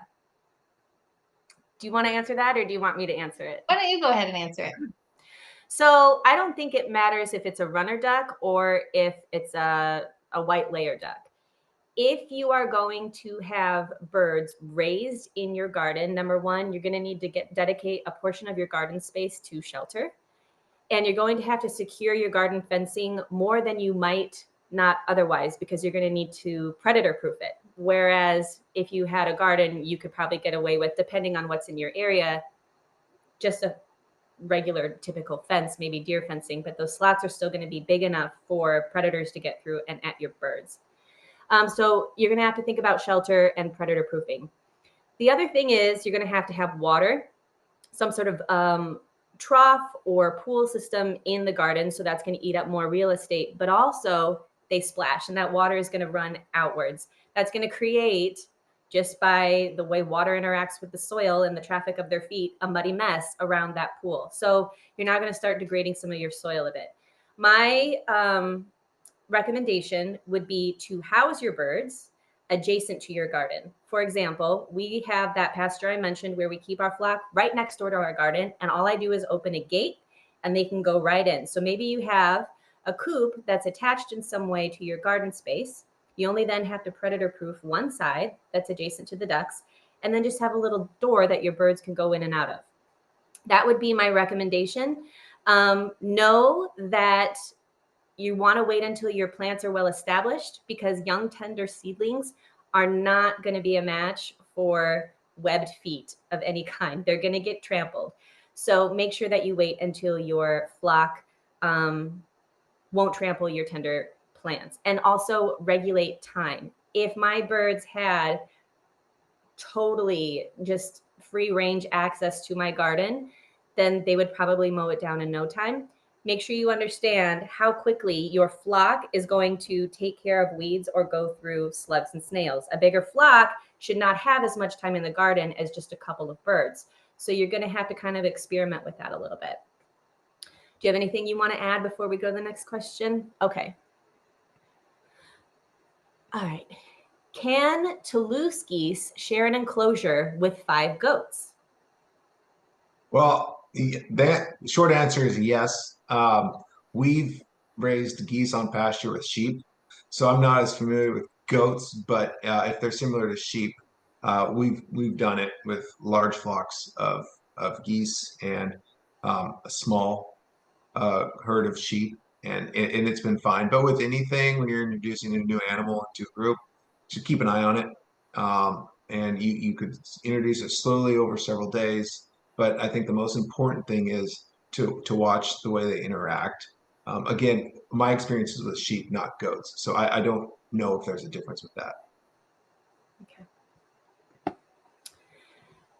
Do you want to answer that, or do you want me to answer it? Why don't you go ahead and answer it? So I don't think it matters if it's a runner duck or if it's a white layer duck. If you are going to have birds raised in your garden, number one, you're going to need to dedicate a portion of your garden space to shelter. And you're going to have to secure your garden fencing more than you might not otherwise, because you're going to need to predator proof it. Whereas if you had a garden, you could probably get away with, depending on what's in your area, just a regular typical fence, maybe deer fencing, but those slats are still going to be big enough for predators to get through and at your birds. So you're going to have to think about shelter and predator proofing. The other thing is you're going to have water, some sort of trough or pool system in the garden. So that's going to eat up more real estate, but also they splash and that water is going to run outwards. That's going to create, just by the way water interacts with the soil and the traffic of their feet, a muddy mess around that pool. So you're now going to start degrading some of your soil a bit. My recommendation would be to house your birds adjacent to your garden. For example, we have that pasture I mentioned where we keep our flock right next door to our garden, and all I do is open a gate and they can go right in. So maybe you have a coop that's attached in some way to your garden space. You only then have to predator proof one side that's adjacent to the ducks, and then just have a little door that your birds can go in and out of. That would be my recommendation. Know that you want to wait until your plants are well established, because young tender seedlings are not going to be a match for webbed feet of any kind. They're going to get trampled. So make sure that you wait until your flock won't trample your tender plants. And also regulate time. If my birds had totally just free range access to my garden, then they would probably mow it down in no time. Make sure you understand how quickly your flock is going to take care of weeds or go through slugs and snails. A bigger flock should not have as much time in the garden as just a couple of birds. So you're going to have to kind of experiment with that a little bit. Do you have anything you want to add before we go to the next question? Okay. All right. Can Toulouse geese share an enclosure with 5 goats? Well, that short answer is yes. We've raised geese on pasture with sheep, so I'm not as familiar with goats, but if they're similar to sheep, we've done it with large flocks of geese and a small herd of sheep, and it's been fine. But with anything, when you're introducing a new animal into a group, just keep an eye on it. And you could introduce it slowly over several days. But I think the most important thing is to watch the way they interact. Again, my experience is with sheep, not goats. So I don't know if there's a difference with that. Okay.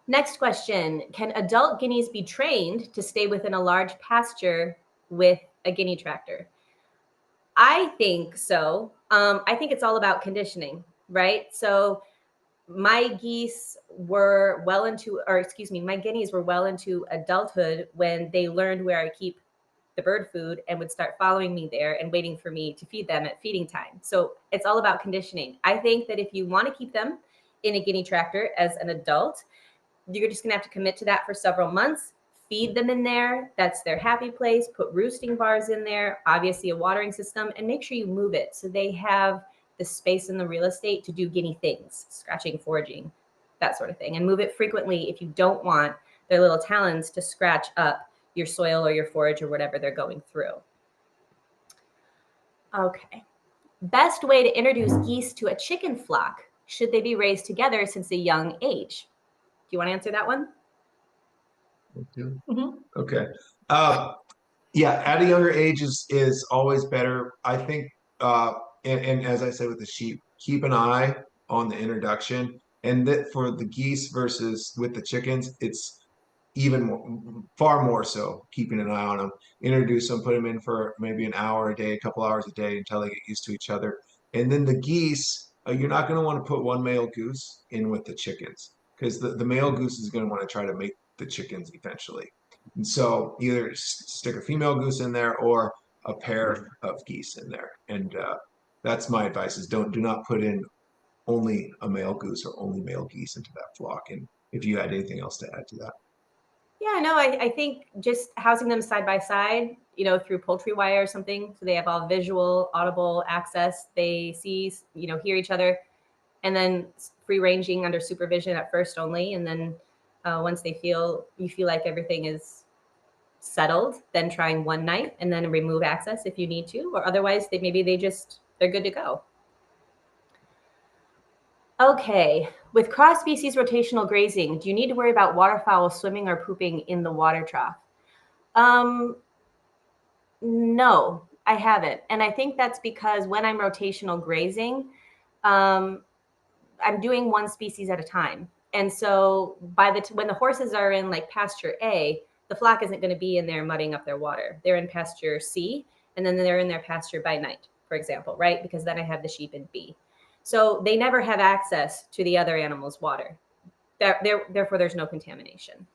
Next question. Can adult guineas be trained to stay within a large pasture with a guinea tractor? I think so. I think it's all about conditioning, right? So my geese were well into, or excuse me, my guineas were well into adulthood when they learned where I keep the bird food and would start following me there and waiting for me to feed them at feeding time. So it's all about conditioning. I think that if you want to keep them in a guinea tractor as an adult, you're just going to have to commit to that for several months. Feed them in there. That's their happy place. Put roosting bars in there, obviously a watering system, and make sure you move it so they have the space and the real estate to do guinea things, scratching, foraging, that sort of thing. And move it frequently if you don't want their little talons to scratch up your soil or your forage or whatever they're going through. Okay. Best way to introduce geese to a chicken flock. Should they be raised together since a young age? Do you want to answer that one? Mm-hmm. Okay. Yeah, at a younger age is always better. I think, and as I said with the sheep, keep an eye on the introduction. And that for the geese versus with the chickens, it's even more, far more so keeping an eye on them. Introduce them, put them in for maybe an hour a day, a couple hours a day until they get used to each other. And then the geese, you're not going to want to put one male goose in with the chickens, because the male goose is going to want to try to mate the chickens eventually. And so either stick a female goose in there or a pair of geese in there. And that's my advice: is do not put in only a male goose or only male geese into that flock. And if you had anything else to add to that. Yeah, no, I think just housing them side by side, through poultry wire or something, so they have all visual, audible access. They see, hear each other, and then free ranging under supervision at first only, and then once you feel like everything is settled, then trying one night and then remove access if you need to, or otherwise they're good to go. Okay, with cross species rotational grazing, do you need to worry about waterfowl swimming or pooping in the water trough? No, I haven't. And I think that's because when I'm rotational grazing, I'm doing one species at a time. And so when the horses are in like pasture A, the flock isn't going to be in there mudding up their water. They're in pasture C, and then they're in their pasture by night, for example, right? Because then I have the sheep in B. So they never have access to the other animal's water. Therefore, there's no contamination.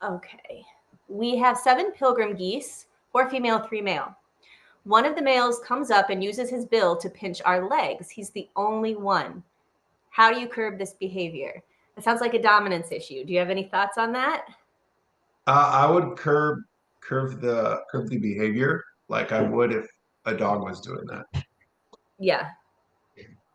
Okay. We have 7 pilgrim geese, 4 female, 3 male. One of the males comes up and uses his bill to pinch our legs. He's the only one. How do you curb this behavior? It sounds like a dominance issue. Do you have any thoughts on that? I would curb the behavior like I would if a dog was doing that. Yeah.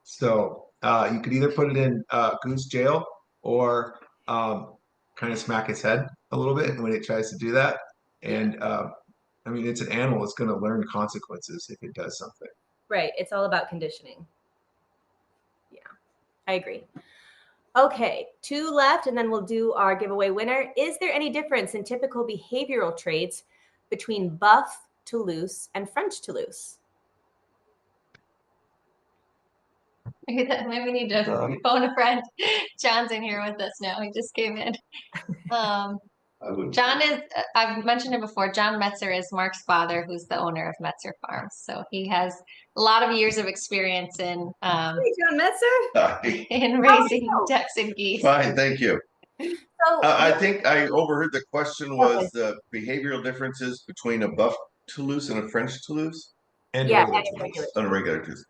So you could either put it in goose jail or kind of smack its head a little bit when it tries to do that. And I mean, it's an animal. It's going to learn consequences if it does something. Right. It's all about conditioning. Yeah, I agree. Okay, 2 left, and then we'll do our giveaway winner. Is there any difference in typical behavioral traits between buff, Toulouse, and French Toulouse? Maybe we need to phone a friend. John's in here with us now. He just came in. John is, I've mentioned it before, John Metzer is Marc's father, who's the owner of Metzer Farms. So he has a lot of years of experience in Hey, John Metzer. in raising ducks and geese. Fine, thank you. So, I think I overheard the question was the behavioral differences between a buff Toulouse and a French Toulouse? And yeah, regular regular. Toulouse. On a regular Toulouse.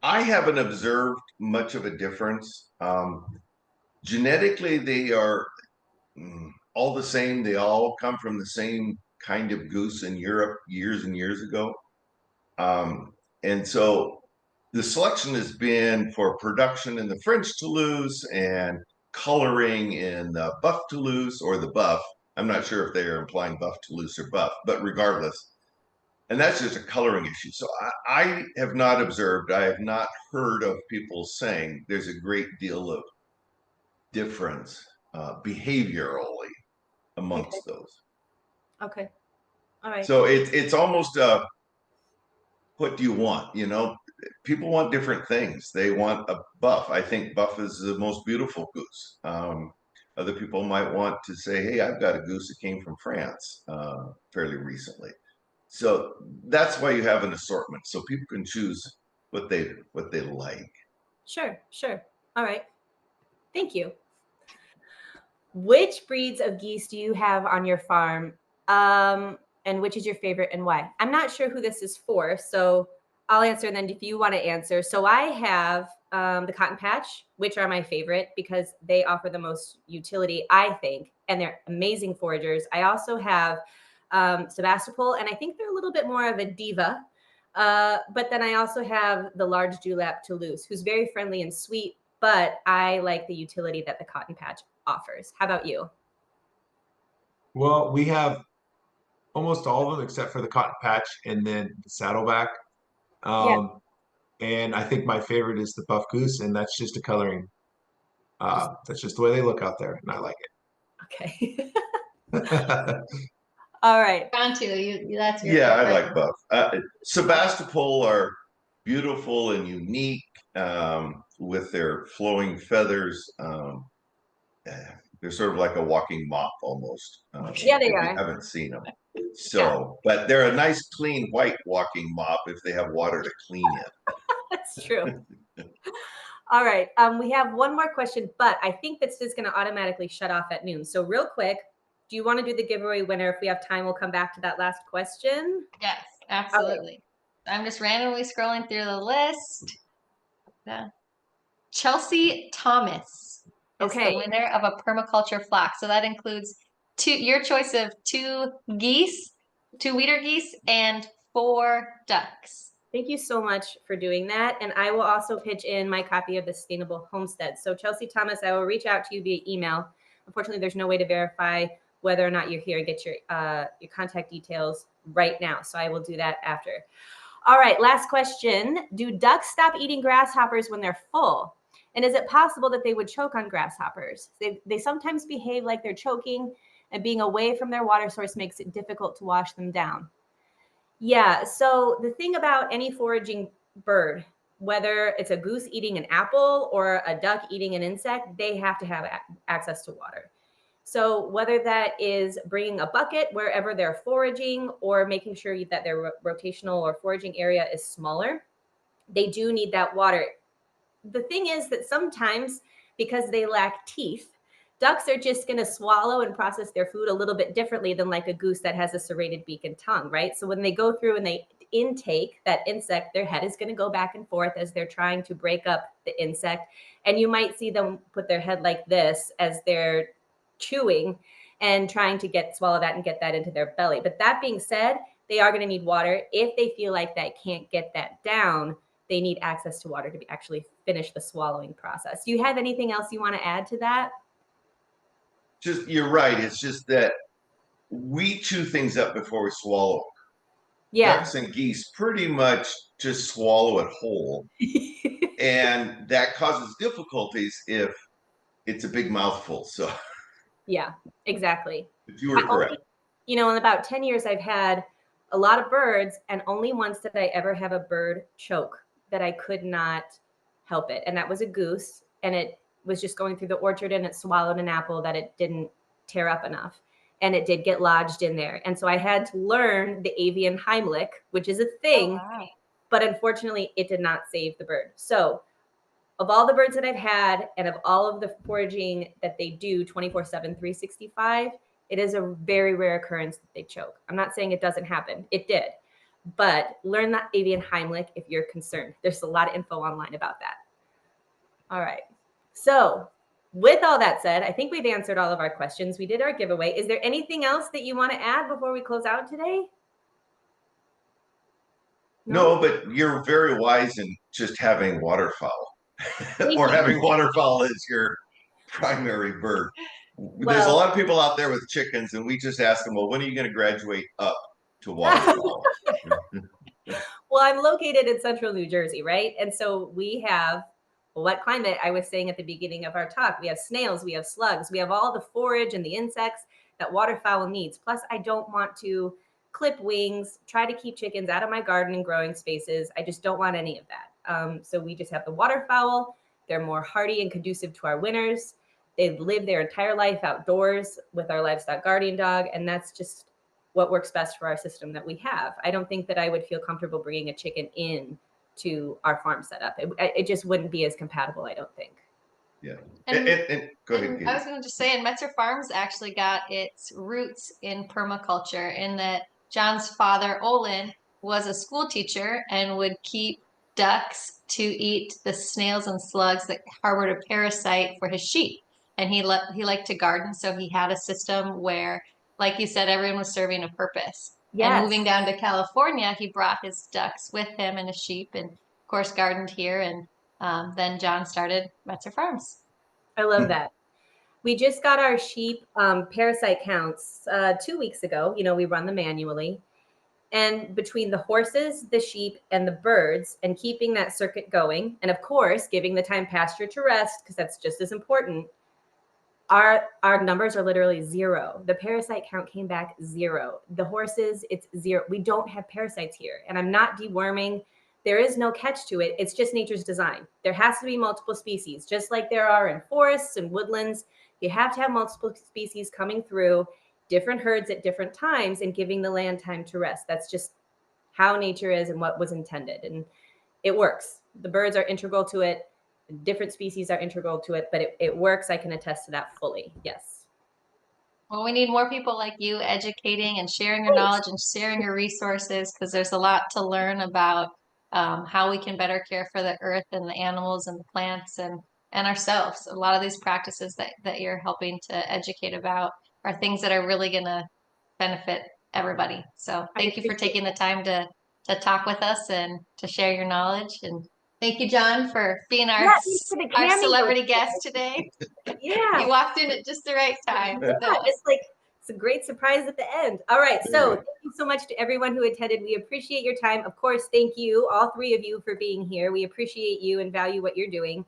I haven't observed much of a difference. Genetically, they are all the same. They all come from the same kind of goose in Europe years and years ago. And so the selection has been for production in the French Toulouse and coloring in the buff Toulouse or the buff. I'm not sure if they are implying buff Toulouse or buff, but regardless. And that's just a coloring issue. So I have not observed, I have not heard of people saying there's a great deal of difference behaviorally amongst those. Okay. All right. So it's almost what do you want? You know, people want different things. They want a buff. I think buff is the most beautiful goose. Other people might want to say, hey, I've got a goose that came from France fairly recently. So that's why you have an assortment, so people can choose what they like. Sure. All right. Thank you. Which breeds of geese do you have on your farm? And which is your favorite and why? I'm not sure who this is for, so I'll answer, and then if you want to answer. So I have the cotton patch, which are my favorite because they offer the most utility, I think, and they're amazing foragers. I also have Sebastopol, and I think they're a little bit more of a diva. But then I also have the large dewlap Toulouse, who's very friendly and sweet, but I like the utility that the cotton patch offers. How about you? Well, we have almost all of them except for the cotton patch and then the saddleback. And I think my favorite is the buff goose, and that's just a coloring. That's just the way they look out there, and I like Okay. it. All right. John, too. That's your Yeah, favorite. I like buff. Sebastopol are beautiful and unique with their flowing feathers. They're sort of like a walking mop almost. Yeah, they if are. you haven't seen them. So, but they're a nice, clean, white walking mop if they have water to clean it. That's true. All right. We have one more question, but I think this is going to automatically shut off at noon. So real quick, do you want to do the giveaway winner? If we have time, we'll come back to that last question. Yes, absolutely. I'm just randomly scrolling through the list. Yeah. Chelsea Thomas. is Okay. the winner of a permaculture flock. So that includes your choice of 2 geese, 2 wheater geese, and 4 ducks. Thank you so much for doing that. And I will also pitch in my copy of the Sustainable Homestead. So Chelsea Thomas, I will reach out to you via email. Unfortunately, there's no way to verify whether or not you're here and get your contact details right now. So I will do that after. All right, last question. Do ducks stop eating grasshoppers when they're full? And is it possible that they would choke on grasshoppers? They sometimes behave like they're choking, and being away from their water source makes it difficult to wash them down. Yeah, so the thing about any foraging bird, whether it's a goose eating an apple or a duck eating an insect, they have to have access to water. So whether that is bringing a bucket wherever they're foraging or making sure that their rotational or foraging area is smaller, they do need that water. The thing is that sometimes, because they lack teeth, ducks are just going to swallow and process their food a little bit differently than like a goose that has a serrated beak and tongue, right? So when they go through and they intake that insect, their head is going to go back and forth as they're trying to break up the insect. And you might see them put their head like this as they're chewing and trying to swallow that and get that into their belly. But that being said, they are going to need water. If they feel like they can't get that down, they need access to water to actually finish the swallowing process. Do you have anything else you want to add to that? Just, you're right. It's just that we chew things up before we swallow. Yeah. Ducks and geese pretty much just swallow it whole. And that causes difficulties if it's a big mouthful. So yeah, exactly. But you were correct. In about 10 years, I've had a lot of birds, and only once did I ever have a bird choke that I could not help it. And that was a goose, and it was just going through the orchard and it swallowed an apple that it didn't tear up enough. And it did get lodged in there. And so I had to learn the avian Heimlich, which is a thing, but unfortunately it did not save the bird. So of all the birds that I've had and of all of the foraging that they do 24/7, 365, it is a very rare occurrence that they choke. I'm not saying it doesn't happen. It did. But learn that avian Heimlich if you're concerned. There's a lot of info online about that. All right. So with all that said, I think we've answered all of our questions. We did our giveaway. Is there anything else that you want to add before we close out today? No, but you're very wise in just having waterfowl or having waterfowl as your primary bird. There's a lot of people out there with chickens, and we just ask them, well, when are you going to graduate up to waterfowl? Well, I'm located in central New Jersey, right? And so we have wet climate. I was saying at the beginning of our talk, we have snails, we have slugs, we have all the forage and the insects that waterfowl needs. Plus, I don't want to clip wings, try to keep chickens out of my garden and growing spaces. I just don't want any of that. So we just have the waterfowl. They're more hardy and conducive to our winters. They live their entire life outdoors with our livestock guardian dog. And that's just what works best for our system that we have. I don't think that I would feel comfortable bringing a chicken in to our farm setup. It just wouldn't be as compatible, I don't think. Yeah. And go ahead, Katy. I was going to just say, and Metzer Farms actually got its roots in permaculture in that John's father, Olin, was a school teacher and would keep ducks to eat the snails and slugs that harbored a parasite for his sheep. And he liked to garden, so he had a system where, like you said, everyone was serving a purpose. Yes. And moving down to California, he brought his ducks with him and his sheep, and of course gardened here. And then John started Metzer Farms. I love that. We just got our sheep parasite counts 2 weeks ago. We run them manually. And between the horses, the sheep, and the birds, and keeping that circuit going, and of course, giving the time pasture to rest, because that's just as important, our numbers are literally 0. The parasite count came back 0. The horses, it's 0. We don't have parasites here. And I'm not deworming. There is no catch to it. It's just nature's design. There has to be multiple species, just like there are in forests and woodlands. You have to have multiple species coming through, different herds at different times, and giving the land time to rest. That's just how nature is and what was intended. And it works. The birds are integral to it. Different species are integral to it, but it works. I can attest to that fully. Yes. Well, we need more people like you educating and sharing your knowledge and sharing your resources, because there's a lot to learn about how we can better care for the earth and the animals and the plants. And and ourselves. A lot of these practices that you're helping to educate about are things that are really going to benefit everybody. So thank you for taking the time to talk with us and to share your knowledge. And thank you, John, for being our celebrity guest today. Yeah. You walked in at just the right time. Yeah, it's a great surprise at the end. All right. So thank you so much to everyone who attended. We appreciate your time. Of course, thank you, all three of you, for being here. We appreciate you and value what you're doing.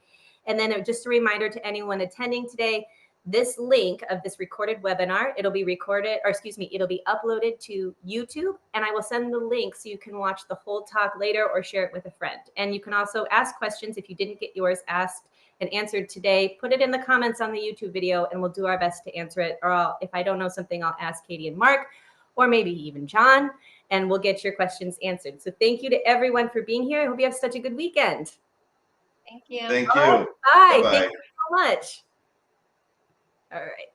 And then just a reminder to anyone attending today, this link of this recorded webinar, it'll be recorded, or excuse me, it'll be uploaded to YouTube, and I will send the link so you can watch the whole talk later or share it with a friend. And you can also ask questions if you didn't get yours asked and answered today. Put it in the comments on the YouTube video and we'll do our best to answer it. Or if I don't know something, I'll ask Katy and Marc, or maybe even John, and we'll get your questions answered. So thank you to everyone for being here. I hope you have such a good weekend. Thank you. Thank you. Bye. Thank you so much. All right.